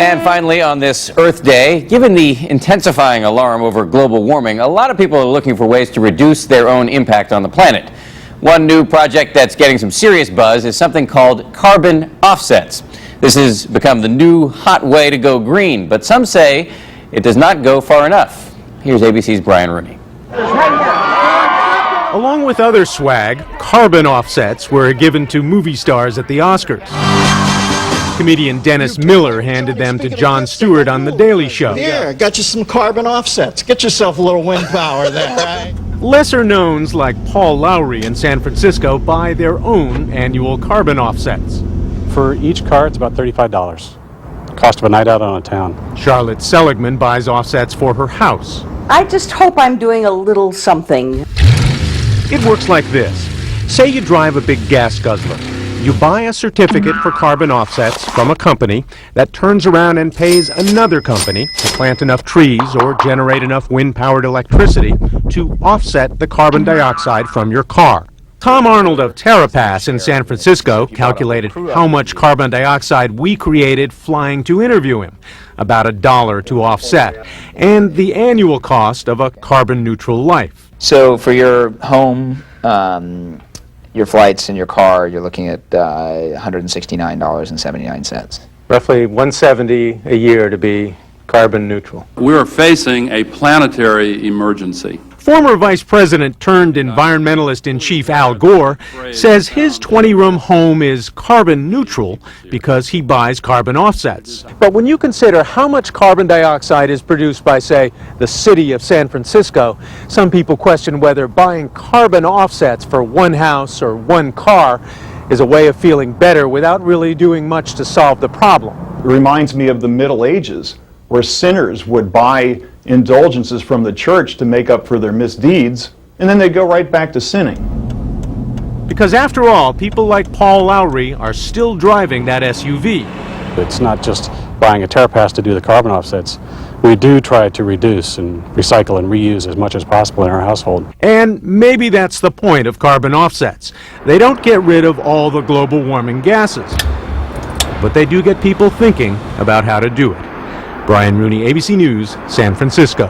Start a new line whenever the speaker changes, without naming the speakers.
And finally, on this Earth Day, given the intensifying alarm over global warming, a lot of people are looking for ways to reduce their own impact on the planet. One new project that's getting some serious buzz is something called carbon offsets. This has become the new hot way to go green, but some say it does not go far enough. Here's ABC's Brian Rooney.
Along with other swag, carbon offsets were given to movie stars at the Oscars. Comedian Dennis Miller handed them to Jon Stewart on The Daily Show.
Here, got you some carbon offsets. Get yourself a little wind power there, right?
Lesser knowns like Paul Lowry in San Francisco buy their own annual carbon offsets.
For each car, it's about $35. Cost of a night out on a town.
Charlotte Seligman buys offsets for her house.
I just hope I'm doing a little something.
It works like this. Say you drive a big gas guzzler. You buy a certificate for carbon offsets from a company that turns around and pays another company to plant enough trees or generate enough wind-powered electricity to offset the carbon dioxide from your car. Tom Arnold of TerraPass in San Francisco calculated how much carbon dioxide we created flying to interview him, about $1 to offset, and the annual cost of a carbon-neutral life.
So for your home, your flights and your car, you're looking at $169.79.
Roughly $170 a year to be carbon neutral.
We're facing a planetary emergency.
Former Vice President turned environmentalist-in-chief Al Gore says his 20-room home is carbon neutral because he buys carbon offsets. But when you consider how much carbon dioxide is produced by, say, the city of San Francisco, some people question whether buying carbon offsets for one house or one car is a way of feeling better without really doing much to solve the problem.
It reminds me of the Middle Ages, where sinners would buy indulgences from the church to make up for their misdeeds, and then they'd go right back to sinning.
Because after all, people like Paul Lowry are still driving that SUV.
It's not just buying a TerraPass to do the carbon offsets. We do try to reduce and recycle and reuse as much as possible in our household.
And maybe that's the point of carbon offsets. They don't get rid of all the global warming gases, but they do get people thinking about how to do it. Brian Rooney, ABC News, San Francisco.